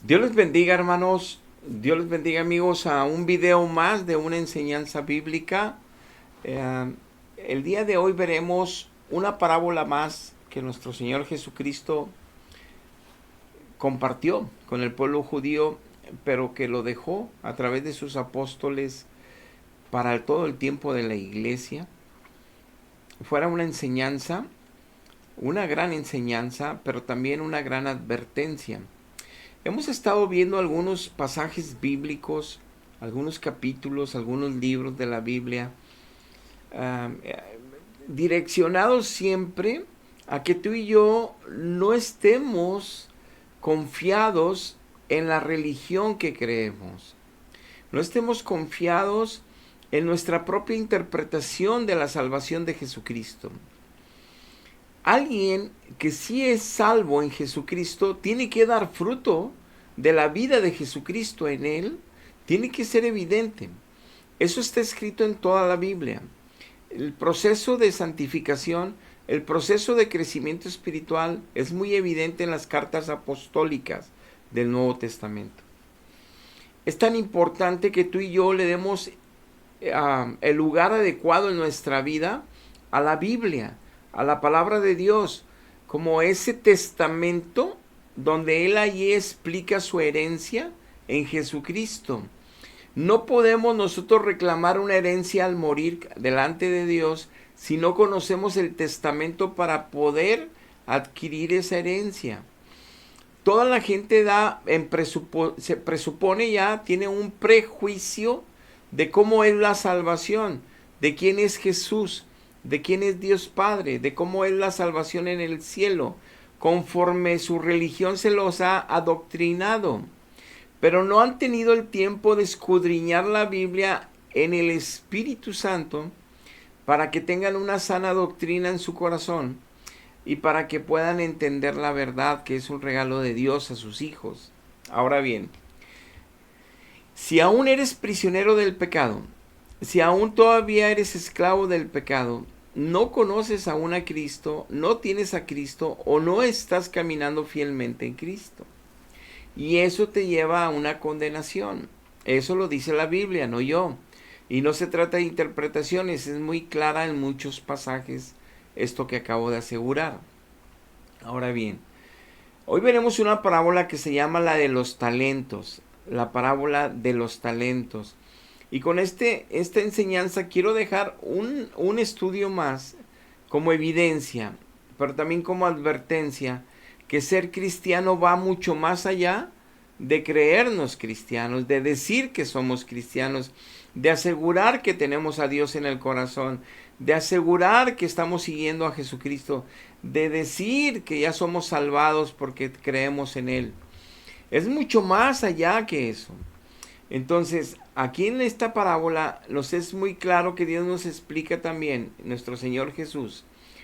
Dios les bendiga, hermanos. Dios les bendiga, amigos, a un video más de una enseñanza bíblica. Eh, el día de hoy veremos una parábola más que nuestro Señor Jesucristo compartió con el pueblo judío, pero que lo dejó a través de sus apóstoles para todo el tiempo de la iglesia. Fuera una enseñanza, una gran enseñanza, pero también una gran advertencia. Hemos estado viendo algunos pasajes bíblicos, algunos capítulos, algunos libros de la Biblia, uh, direccionados siempre a que tú y yo no estemos confiados en la religión que creemos. No estemos confiados en nuestra propia interpretación de la salvación de Jesucristo. Alguien que sí es salvo en Jesucristo tiene que dar fruto de la vida de Jesucristo en él, tiene que ser evidente. Eso está escrito en toda la Biblia. El proceso de santificación, el proceso de crecimiento espiritual es muy evidente en las cartas apostólicas del Nuevo Testamento. Es tan importante que tú y yo le demos el lugar adecuado en nuestra vida a la Biblia, a la palabra de Dios, como ese testamento donde Él allí explica su herencia en Jesucristo. No podemos nosotros reclamar una herencia al morir delante de Dios si no conocemos el testamento para poder adquirir esa herencia. Toda la gente se presupone ya, tiene un prejuicio de cómo es la salvación, de quién es Jesús, de quién es Dios Padre, de cómo es la salvación en el cielo, conforme su religión se los ha adoctrinado. Pero no han tenido el tiempo de escudriñar la Biblia en el Espíritu Santo para que tengan una sana doctrina en su corazón y para que puedan entender la verdad que es un regalo de Dios a sus hijos. Ahora bien, si aún eres prisionero del pecado, si aún todavía eres esclavo del pecado, no conoces aún a Cristo, no tienes a Cristo o no estás caminando fielmente en Cristo. Y eso te lleva a una condenación. Eso lo dice la Biblia, no yo. Y no se trata de interpretaciones, es muy clara en muchos pasajes esto que acabo de asegurar. Ahora bien, hoy veremos una parábola que se llama la de los talentos, la parábola de los talentos. Y con esta enseñanza quiero dejar un estudio más como evidencia, pero también como advertencia, que ser cristiano va mucho más allá de creernos cristianos, de decir que somos cristianos, de asegurar que tenemos a Dios en el corazón, de asegurar que estamos siguiendo a Jesucristo, de decir que ya somos salvados porque creemos en Él. Es mucho más allá que eso. Entonces, aquí en esta parábola nos es muy claro que Dios nos explica también, nuestro Señor Jesús,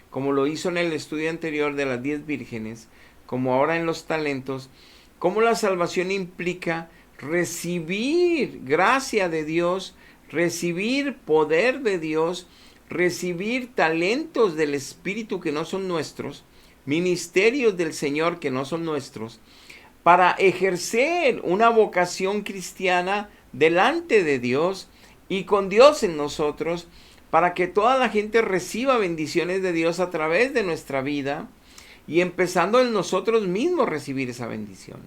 como lo hizo en el estudio anterior de las 10 vírgenes, como ahora en los talentos, cómo la salvación implica recibir gracia de Dios, recibir poder de Dios, recibir talentos del Espíritu que no son nuestros, ministerios del Señor que no son nuestros, para ejercer una vocación cristiana delante de Dios y con Dios en nosotros, para que toda la gente reciba bendiciones de Dios a través de nuestra vida y empezando en nosotros mismos recibir esa bendición.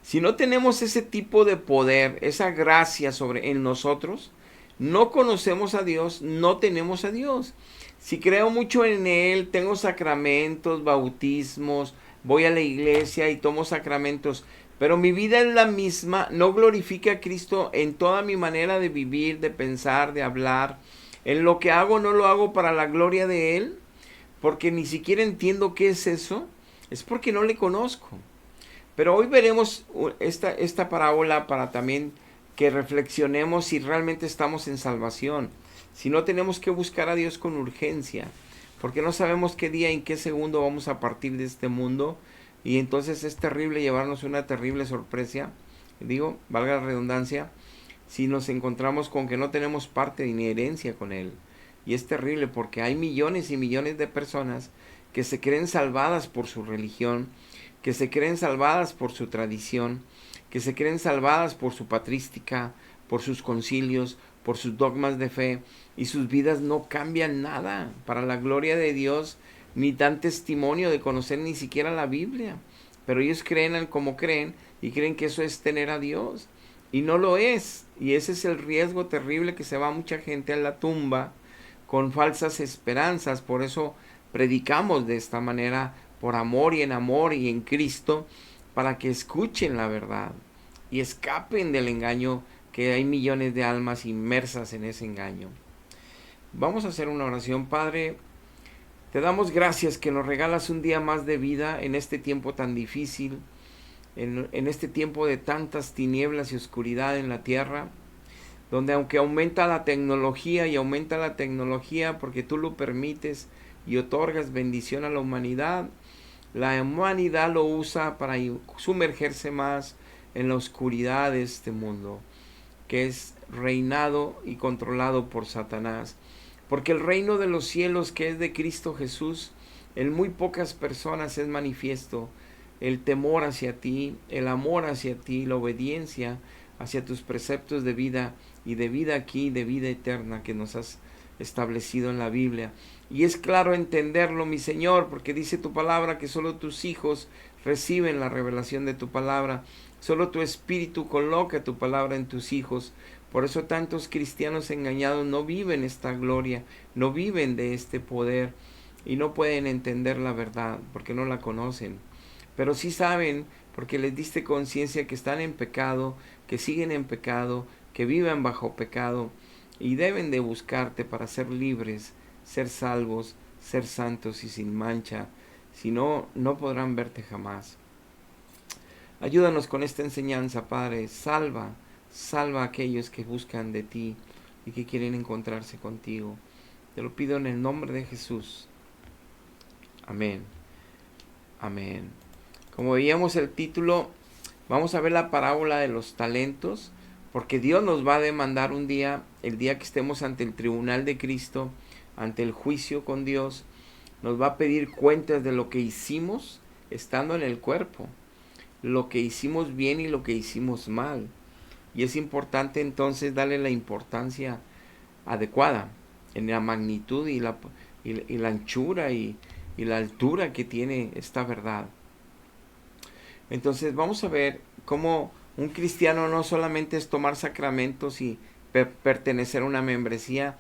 Si no tenemos ese tipo de poder, esa gracia en nosotros, no conocemos a Dios, no tenemos a Dios. Si creo mucho en Él, tengo sacramentos, bautismos, voy a la iglesia y tomo sacramentos, pero mi vida es la misma, no glorifica a Cristo en toda mi manera de vivir, de pensar, de hablar. En lo que hago no lo hago para la gloria de Él, porque ni siquiera entiendo qué es eso, es porque no le conozco. Pero hoy veremos esta parábola para también que reflexionemos si realmente estamos en salvación, si no tenemos que buscar a Dios con urgencia, porque no sabemos qué día, en qué segundo vamos a partir de este mundo, y entonces es terrible llevarnos una terrible sorpresa, digo, valga la redundancia, si nos encontramos con que no tenemos parte ni herencia con Él. Y es terrible porque hay millones y millones de personas que se creen salvadas por su religión, que se creen salvadas por su tradición, que se creen salvadas por su patrística, por sus concilios, por sus dogmas de fe, y sus vidas no cambian nada para la gloria de Dios, ni dan testimonio de conocer ni siquiera la Biblia. Pero ellos creen como creen y creen que eso es tener a Dios. Y no lo es. Y ese es el riesgo terrible, que se va mucha gente a la tumba con falsas esperanzas. Por eso predicamos de esta manera, por amor y en Cristo, para que escuchen la verdad y escapen del engaño, que hay millones de almas inmersas en ese engaño. Vamos a hacer una oración. Padre, te damos gracias que nos regalas un día más de vida en este tiempo tan difícil, en este tiempo de tantas tinieblas y oscuridad en la tierra, donde aunque aumenta la tecnología porque tú lo permites y otorgas bendición a la humanidad lo usa para sumergerse más en la oscuridad de este mundo, que es reinado y controlado por Satanás. Porque el reino de los cielos, que es de Cristo Jesús, en muy pocas personas es manifiesto. El temor hacia ti, el amor hacia ti, la obediencia hacia tus preceptos de vida, y de vida aquí, de vida eterna que nos has establecido en la Biblia. Y es claro entenderlo, mi Señor, porque dice tu palabra que solo tus hijos reciben la revelación de tu palabra. Solo tu Espíritu coloca tu palabra en tus hijos. Por eso tantos cristianos engañados no viven esta gloria, no viven de este poder, y no pueden entender la verdad porque no la conocen. Pero sí saben, porque les diste conciencia, que están en pecado, que siguen en pecado, que viven bajo pecado, y deben de buscarte para ser libres, ser salvos, ser santos y sin mancha. Si no, no podrán verte jamás. Ayúdanos con esta enseñanza, Padre. Salva a aquellos que buscan de ti y que quieren encontrarse contigo. Te lo pido en el nombre de Jesús. Amén. Amén. Como veíamos el título, vamos a ver la parábola de los talentos, porque Dios nos va a demandar un día, el día que estemos ante el tribunal de Cristo, ante el juicio con Dios. Nos va a pedir cuentas de lo que hicimos estando en el cuerpo, lo que hicimos bien y lo que hicimos mal. Y es importante entonces darle la importancia adecuada en la magnitud y la anchura y la altura que tiene esta verdad. Entonces vamos a ver cómo un cristiano no solamente es tomar sacramentos y pertenecer a una membresía,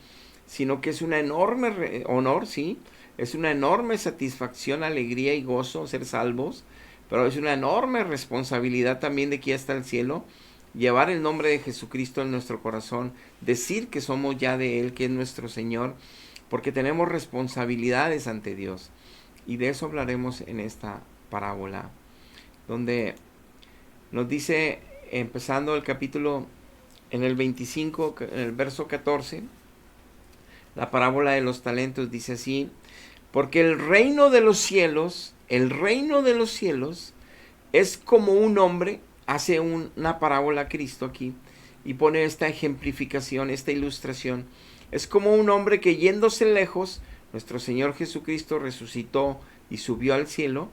sino que es un enorme honor, sí, es una enorme satisfacción, alegría y gozo ser salvos, pero es una enorme responsabilidad también de aquí hasta el cielo, llevar el nombre de Jesucristo en nuestro corazón, decir que somos ya de Él, que es nuestro Señor, porque tenemos responsabilidades ante Dios. Y de eso hablaremos en esta parábola, donde nos dice, empezando el capítulo en el 25, en el verso 14, la parábola de los talentos dice así: porque el reino de los cielos es como un hombre. Hace una parábola Cristo aquí y pone esta ejemplificación, esta ilustración. Es como un hombre que, yéndose lejos, nuestro Señor Jesucristo resucitó y subió al cielo,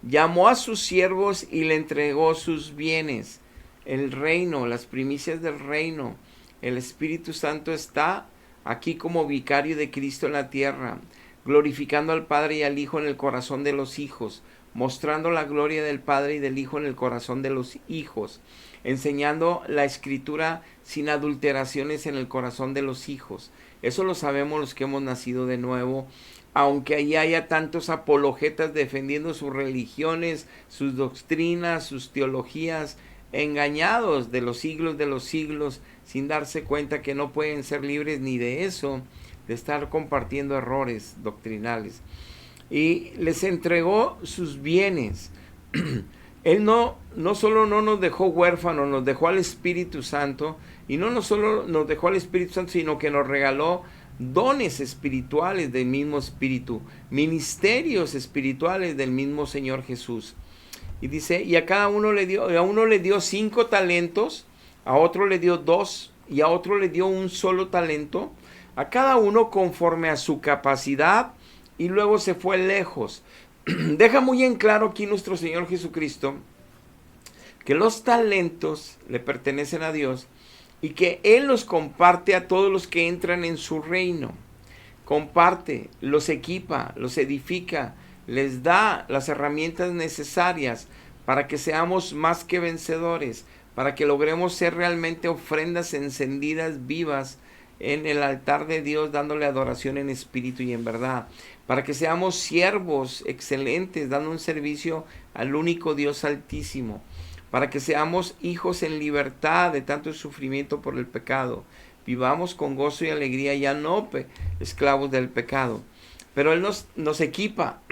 llamó a sus siervos y le entregó sus bienes, el reino, las primicias del reino. El Espíritu Santo está aquí como vicario de Cristo en la tierra, glorificando al Padre y al Hijo en el corazón de los hijos, mostrando la gloria del Padre y del Hijo en el corazón de los hijos, enseñando la Escritura sin adulteraciones en el corazón de los hijos. Eso lo sabemos los que hemos nacido de nuevo, aunque ahí haya tantos apologetas defendiendo sus religiones, sus doctrinas, sus teologías, engañados de los siglos, sin darse cuenta que no pueden ser libres ni de eso, de estar compartiendo errores doctrinales. Y les entregó sus bienes. Él no solo no nos dejó huérfanos, nos dejó al Espíritu Santo, y no solo nos dejó al Espíritu Santo, sino que nos regaló dones espirituales del mismo Espíritu, ministerios espirituales del mismo Señor Jesús. Y dice, y a uno le dio 5 talentos, a otro le dio 2, y a otro le dio 1 solo talento, a cada uno conforme a su capacidad, y luego se fue lejos. deja muy en claro aquí nuestro Señor Jesucristo que los talentos le pertenecen a Dios y que Él los comparte a todos los que entran en su reino. Comparte, los equipa, los edifica, les da las herramientas necesarias para que seamos más que vencedores, para que logremos ser realmente ofrendas encendidas vivas en el altar de Dios, dándole adoración en espíritu y en verdad, para que seamos siervos excelentes, dando un servicio al único Dios altísimo, para que seamos hijos en libertad de tanto sufrimiento por el pecado, vivamos con gozo y alegría, ya no esclavos del pecado. Pero Él nos equipa,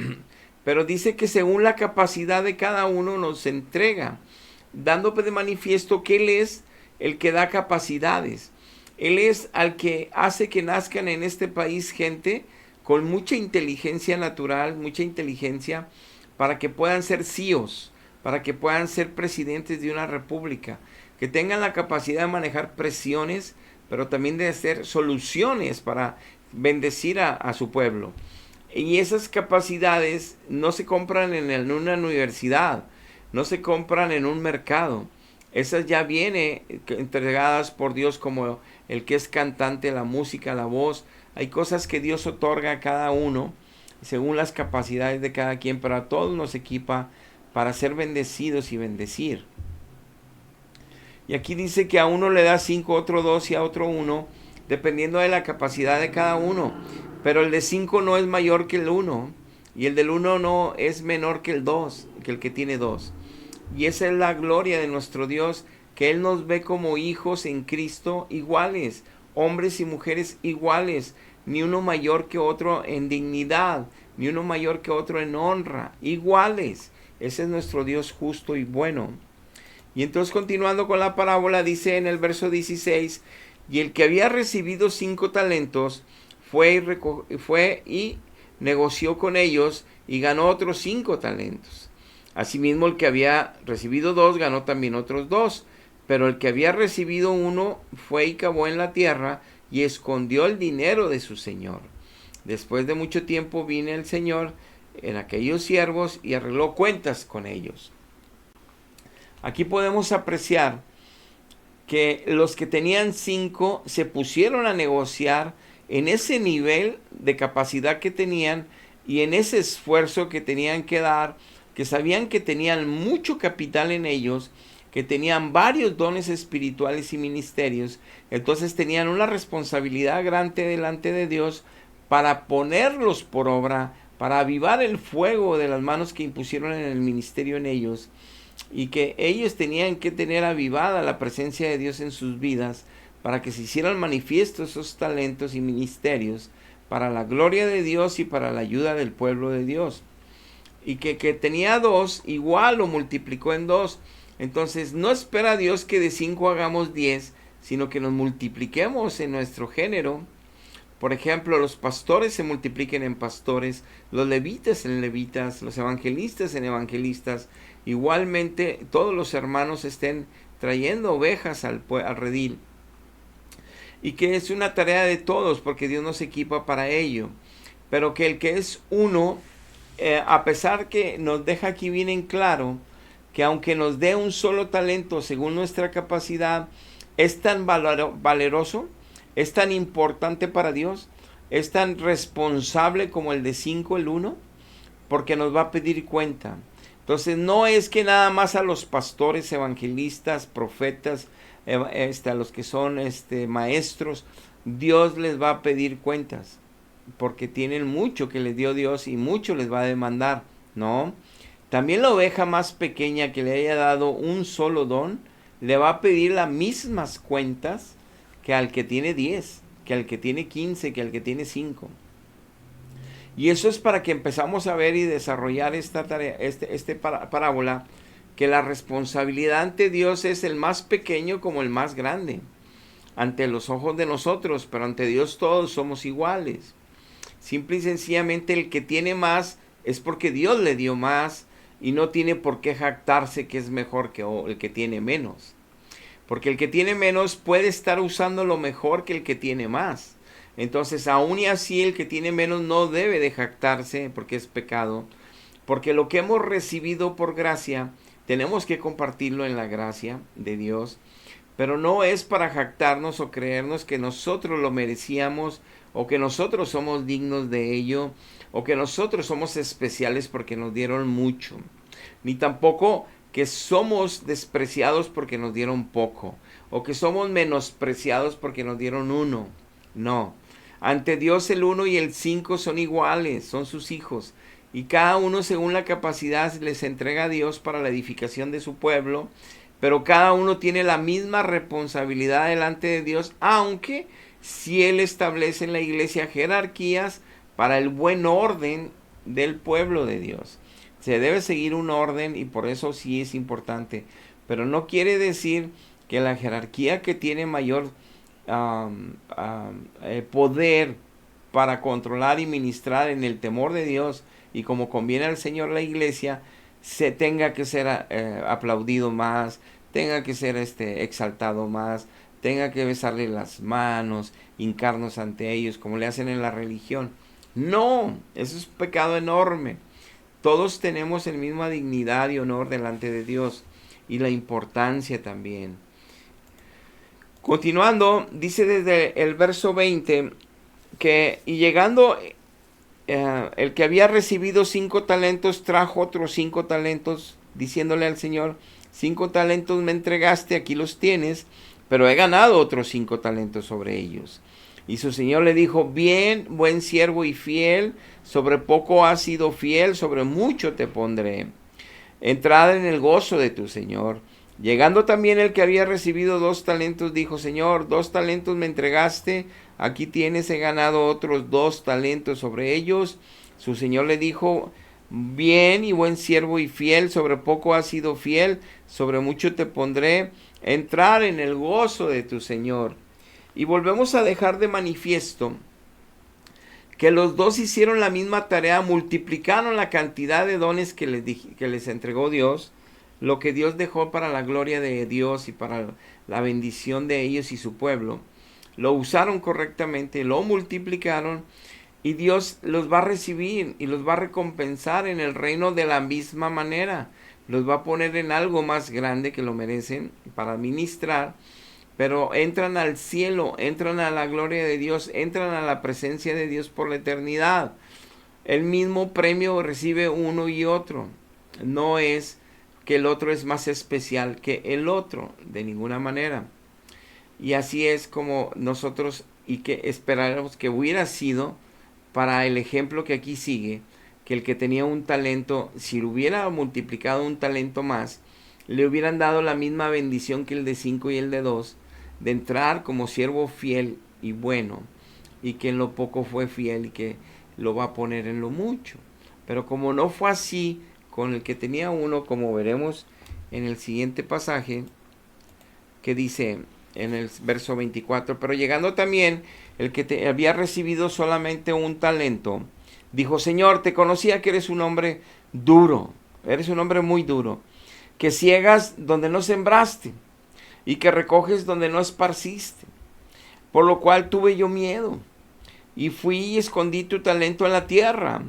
pero dice que según la capacidad de cada uno nos entrega, dando de manifiesto que Él es el que da capacidades. Él es al que hace que nazcan en este país gente con mucha inteligencia natural, mucha inteligencia, para que puedan ser CEOs, para que puedan ser presidentes de una república, que tengan la capacidad de manejar presiones, pero también de hacer soluciones para bendecir a su pueblo. Y esas capacidades no se compran en una universidad, no se compran en un mercado. Esas ya vienen entregadas por Dios, como el que es cantante, la música, la voz. Hay cosas que Dios otorga a cada uno según las capacidades de cada quien, pero a todos nos equipa para ser bendecidos y bendecir. Y aquí dice que a uno le da 5, a otro 2 y a otro 1, dependiendo de la capacidad de cada uno. Pero el de 5 no es mayor que el 1, y el del 1 no es menor que el 2, que el que tiene 2. Y esa es la gloria de nuestro Dios, que Él nos ve como hijos en Cristo iguales, hombres y mujeres iguales, ni uno mayor que otro en dignidad, ni uno mayor que otro en honra, iguales. Ese es nuestro Dios justo y bueno. Y entonces, continuando con la parábola, dice en el verso 16, y el que había recibido 5 talentos fue y negoció con ellos y ganó otros 5 talentos. Asimismo, el que había recibido 2 ganó también otros 2, pero el que había recibido 1 fue y cavó en la tierra y escondió el dinero de su señor. Después de mucho tiempo vino el Señor en aquellos siervos y arregló cuentas con ellos. Aquí podemos apreciar que los que tenían 5 se pusieron a negociar en ese nivel de capacidad que tenían y en ese esfuerzo que tenían que dar, que sabían que tenían mucho capital en ellos, que tenían varios dones espirituales y ministerios. Entonces tenían una responsabilidad grande delante de Dios para ponerlos por obra, para avivar el fuego de las manos que impusieron en el ministerio en ellos, y que ellos tenían que tener avivada la presencia de Dios en sus vidas para que se hicieran manifiestos esos talentos y ministerios para la gloria de Dios y para la ayuda del pueblo de Dios. Y que tenía 2, igual lo multiplicó en 2. Entonces no espera Dios que de 5 hagamos 10, sino que nos multipliquemos en nuestro género. Por ejemplo, los pastores se multipliquen en pastores, los levitas en levitas, los evangelistas en evangelistas. Igualmente todos los hermanos estén trayendo ovejas al redil. Y que es una tarea de todos, porque Dios nos equipa para ello. Pero que el que es uno, a pesar que nos deja aquí bien en claro, que aunque nos dé un solo talento según nuestra capacidad, es tan valeroso, es tan importante para Dios, es tan responsable como el de 5, el 1, porque nos va a pedir cuenta. Entonces no es que nada más a los pastores, evangelistas, profetas, a los que son maestros, Dios les va a pedir cuentas, porque tienen mucho que les dio Dios y mucho les va a demandar, ¿no? También la oveja más pequeña que le haya dado un solo don, le va a pedir las mismas cuentas que al que tiene 10, que al que tiene 15, que al que tiene 5. Y eso es para que empezamos a ver y desarrollar esta tarea, parábola, que la responsabilidad ante Dios es el más pequeño como el más grande, ante los ojos de nosotros, pero ante Dios todos somos iguales. Simple y sencillamente el que tiene más es porque Dios le dio más y no tiene por qué jactarse que es mejor que el que tiene menos. Porque el que tiene menos puede estar usando lo mejor que el que tiene más. Entonces, aún y así, el que tiene menos no debe de jactarse, porque es pecado, porque lo que hemos recibido por gracia, tenemos que compartirlo en la gracia de Dios, pero no es para jactarnos o creernos que nosotros lo merecíamos o que nosotros somos dignos de ello o que nosotros somos especiales porque nos dieron mucho, ni tampoco que somos despreciados porque nos dieron poco o que somos menospreciados porque nos dieron uno. No, ante Dios el 1 y el 5 son iguales, son sus hijos, y cada uno según la capacidad les entrega a Dios para la edificación de su pueblo, pero cada uno tiene la misma responsabilidad delante de Dios, aunque si Él establece en la iglesia jerarquías para el buen orden del pueblo de Dios. Se debe seguir un orden y por eso sí es importante, pero no quiere decir que la jerarquía que tiene mayor poder para controlar y ministrar en el temor de Dios y como conviene al Señor la iglesia, se tenga que ser aplaudido más, tenga que ser exaltado más, tenga que besarle las manos, hincarnos ante ellos como le hacen en la religión. No, eso es un pecado enorme. Todos tenemos la misma dignidad y honor delante de Dios y la importancia también. Continuando, dice desde el verso 20 que y llegando el que había recibido 5 talentos trajo otros 5 talentos, diciéndole al Señor, 5 talentos me entregaste, aquí los tienes, pero he ganado otros 5 talentos sobre ellos. Y su Señor le dijo, bien, buen siervo y fiel, sobre poco has sido fiel, sobre mucho te pondré. Entrad en el gozo de tu Señor. Llegando también el que había recibido 2 talentos, dijo, Señor, 2 talentos me entregaste, aquí tienes, he ganado otros 2 talentos sobre ellos. Su Señor le dijo, bien y buen siervo y fiel, sobre poco has sido fiel, sobre mucho te pondré, entrar en el gozo de tu Señor. Y volvemos a dejar de manifiesto que los dos hicieron la misma tarea, multiplicaron la cantidad de dones que les entregó Dios, lo que Dios dejó para la gloria de Dios y para la bendición de ellos y su pueblo. Lo usaron correctamente, lo multiplicaron y Dios los va a recibir y los va a recompensar en el reino de la misma manera. Los va a poner en algo más grande que lo merecen para administrar, pero entran al cielo, entran a la gloria de Dios, entran a la presencia de Dios por la eternidad. El mismo premio recibe uno y otro. No es que el otro es más especial que el otro, de ninguna manera. Y así es como nosotros y que esperáramos que hubiera sido para el ejemplo que aquí sigue, que el que tenía un talento, si lo hubiera multiplicado un talento más, le hubieran dado la misma bendición que el de 5 y el de 2, de entrar como siervo fiel y bueno, y que en lo poco fue fiel y que lo va a poner en lo mucho. Pero como no fue así con el que tenía uno, como veremos en el siguiente pasaje, que dice en el verso 24, pero llegando también el que había recibido solamente un talento, dijo, Señor, te conocía que eres un hombre duro, eres un hombre muy duro, que ciegas donde no sembraste y que recoges donde no esparciste, por lo cual tuve yo miedo y fui y escondí tu talento en la tierra.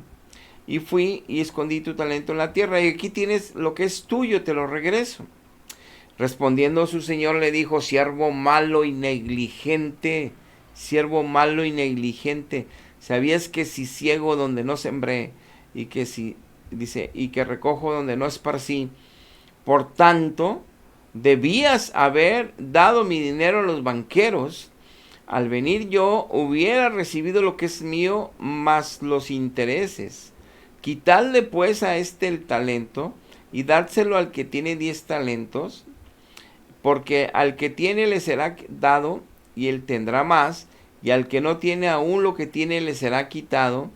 Y fui y escondí tu talento en la tierra, y aquí tienes lo que es tuyo, te lo regreso. Respondiendo su señor le dijo, siervo malo y negligente, ¿sabías que si ciego donde no sembré, y que si, dice, y que recojo donde no esparcí, por tanto, debías haber dado mi dinero a los banqueros? Al venir yo hubiera recibido lo que es mío, más los intereses. Quitadle pues a este el talento y dárselo al que tiene 10 talentos, porque al que tiene le será dado y él tendrá más, y al que no tiene aún lo que tiene le será quitado,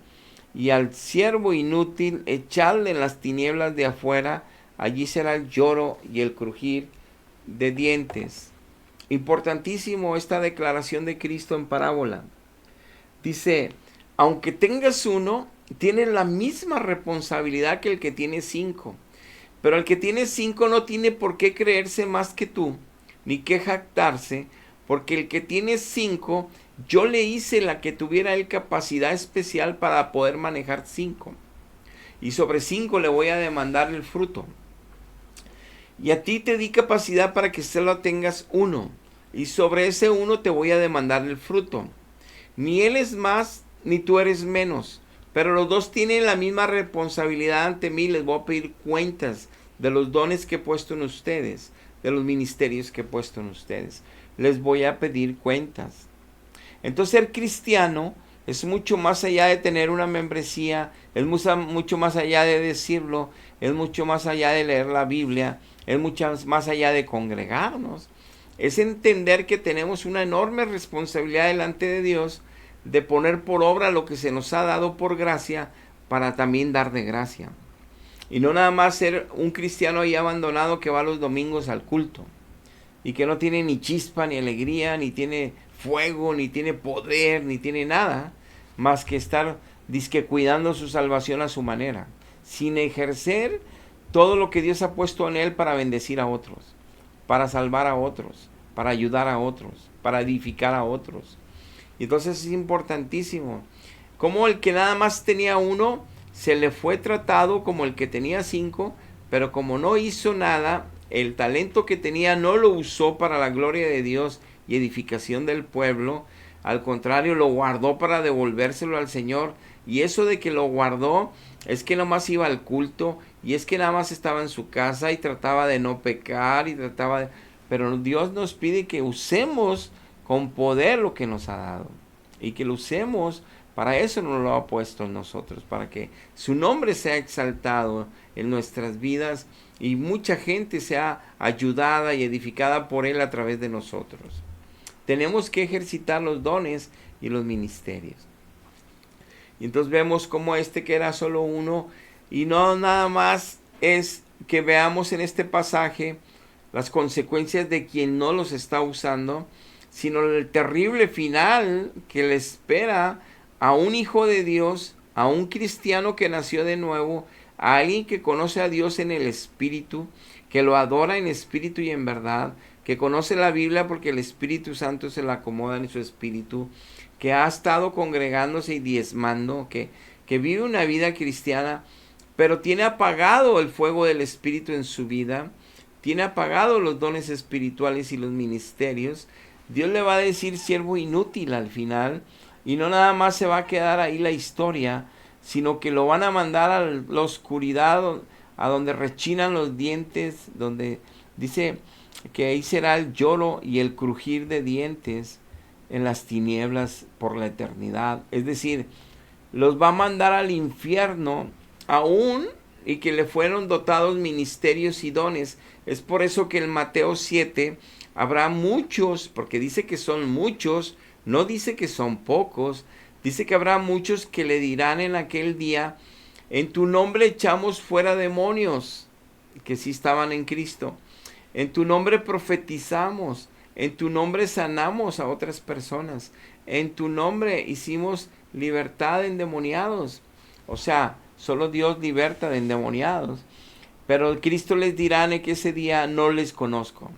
y al siervo inútil echadle en las tinieblas de afuera, allí será el lloro y el crujir de dientes. Importantísimo esta declaración de Cristo en parábola. Dice, aunque tengas uno, tienes la misma responsabilidad que el que tiene 5. Pero el que tiene 5 no tiene por qué creerse más que tú, ni que jactarse, porque el que tiene 5, yo le hice la que tuviera él capacidad especial para poder manejar 5. y sobre 5 le voy a demandar el fruto. Y a ti te di capacidad para que solo tengas 1, y sobre ese 1 te voy a demandar el fruto. Ni él es más, ni tú eres menos, pero los dos tienen la misma responsabilidad ante mí. Les voy a pedir cuentas de los dones que he puesto en ustedes, de los ministerios que he puesto en ustedes. Les voy a pedir cuentas. Entonces ser cristiano es mucho más allá de tener una membresía, es mucho más allá de decirlo, es mucho más allá de leer la Biblia, es mucho más allá de congregarnos. Es entender que tenemos una enorme responsabilidad delante de Dios de poner por obra lo que se nos ha dado por gracia para también dar de gracia. Y no nada más ser un cristiano ahí abandonado que va los domingos al culto y que no tiene ni chispa, ni alegría, ni tiene fuego, ni tiene poder, ni tiene nada más que estar dizque cuidando su salvación a su manera, sin ejercer todo lo que Dios ha puesto en él para bendecir a otros, para salvar a otros, para ayudar a otros, para edificar a otros. Y entonces es importantísimo como el que nada más tenía 1 se le fue tratado como el que tenía 5, pero como no hizo nada, el talento que tenía no lo usó para la gloria de Dios y edificación del pueblo. Al contrario, lo guardó para devolvérselo al Señor. Y eso de que lo guardó es que nomás iba al culto, y es que nada más estaba en su casa y trataba de no pecar y trataba de... Pero Dios nos pide que usemos con poder lo que nos ha dado, y que lo usemos. Para eso nos lo ha puesto en nosotros, para que su nombre sea exaltado en nuestras vidas y mucha gente sea ayudada y edificada por él a través de nosotros. Tenemos que ejercitar los dones y los ministerios. Y entonces vemos como que era solo 1, y no nada más es que veamos en este pasaje las consecuencias de quien no los está usando, sino el terrible final que le espera a un hijo de Dios, a un cristiano que nació de nuevo, a alguien que conoce a Dios en el Espíritu, que lo adora en espíritu y en verdad, que conoce la Biblia porque el Espíritu Santo se la acomoda en su espíritu, que ha estado congregándose y diezmando, que vive una vida cristiana, pero tiene apagado el fuego del Espíritu en su vida, tiene apagado los dones espirituales y los ministerios. Dios le va a decir siervo inútil al final, y no nada más se va a quedar ahí la historia, sino que lo van a mandar a la oscuridad, a donde rechinan los dientes, donde dice que ahí será el lloro y el crujir de dientes en las tinieblas por la eternidad. Es decir, los va a mandar al infierno aún y que le fueron dotados ministerios y dones. Es por eso que en Mateo 7 habrá muchos, porque dice que son muchos, no dice que son pocos, dice que habrá muchos que le dirán en aquel día, en tu nombre echamos fuera demonios, que sí estaban en Cristo, en tu nombre profetizamos, en tu nombre sanamos a otras personas, en tu nombre hicimos libertad de endemoniados. O sea, solo Dios liberta de endemoniados. Pero Cristo les dirá en que ese día no les conozco,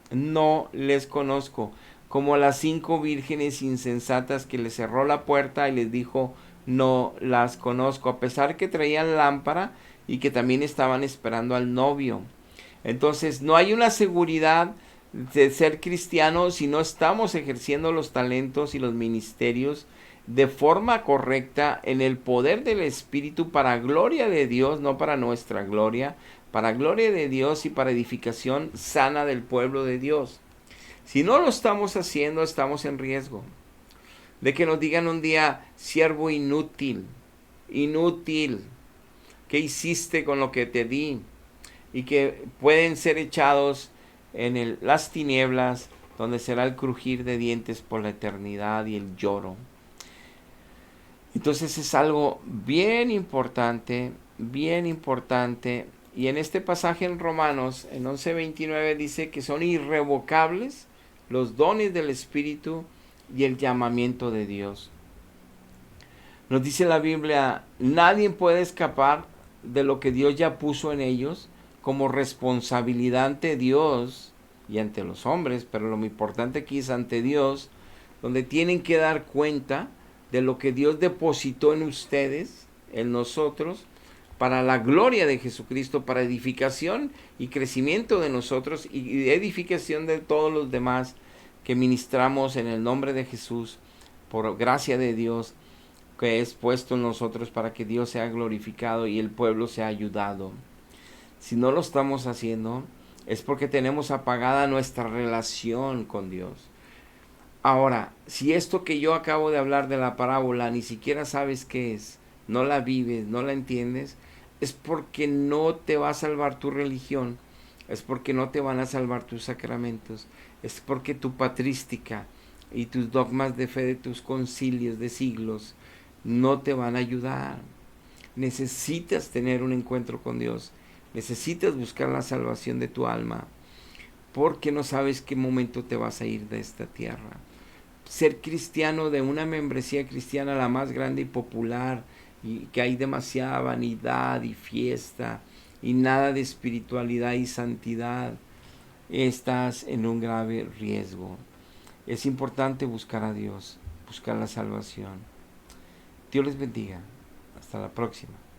no les conozco. Como las 5 vírgenes insensatas que les cerró la puerta y les dijo, no las conozco, a pesar que traían lámpara y que también estaban esperando al novio. Entonces no hay una seguridad de ser cristiano si no estamos ejerciendo los talentos y los ministerios de forma correcta en el poder del Espíritu para gloria de Dios, no para nuestra gloria, para gloria de Dios y para edificación sana del pueblo de Dios. Si no lo estamos haciendo, estamos en riesgo de que nos digan un día, siervo inútil, inútil, ¿qué hiciste con lo que te di? Y que pueden ser echados en las tinieblas, donde será el crujir de dientes por la eternidad y el lloro. Entonces es algo bien importante, bien importante. Y en este pasaje en Romanos, en 11:29, dice que son irrevocables los dones del Espíritu y el llamamiento de Dios. Nos dice la Biblia, nadie puede escapar de lo que Dios ya puso en ellos como responsabilidad ante Dios y ante los hombres, pero lo muy importante aquí es ante Dios, donde tienen que dar cuenta de lo que Dios depositó en ustedes, en nosotros, para la gloria de Jesucristo, para edificación y crecimiento de nosotros y edificación de todos los demás que ministramos en el nombre de Jesús, por gracia de Dios que es puesto en nosotros para que Dios sea glorificado y el pueblo sea ayudado. Si no lo estamos haciendo, es porque tenemos apagada nuestra relación con Dios. Ahora, si esto que yo acabo de hablar de la parábola ni siquiera sabes qué es, no la vives, no la entiendes, es porque no te va a salvar tu religión, es porque no te van a salvar tus sacramentos, es porque tu patrística y tus dogmas de fe de tus concilios de siglos no te van a ayudar. Necesitas tener un encuentro con Dios, necesitas buscar la salvación de tu alma, porque no sabes qué momento te vas a ir de esta tierra. Ser cristiano de una membresía cristiana la más grande y popular, y que hay demasiada vanidad y fiesta y nada de espiritualidad y santidad, estás en un grave riesgo. Es importante buscar a Dios, buscar la salvación. Dios les bendiga. Hasta la próxima.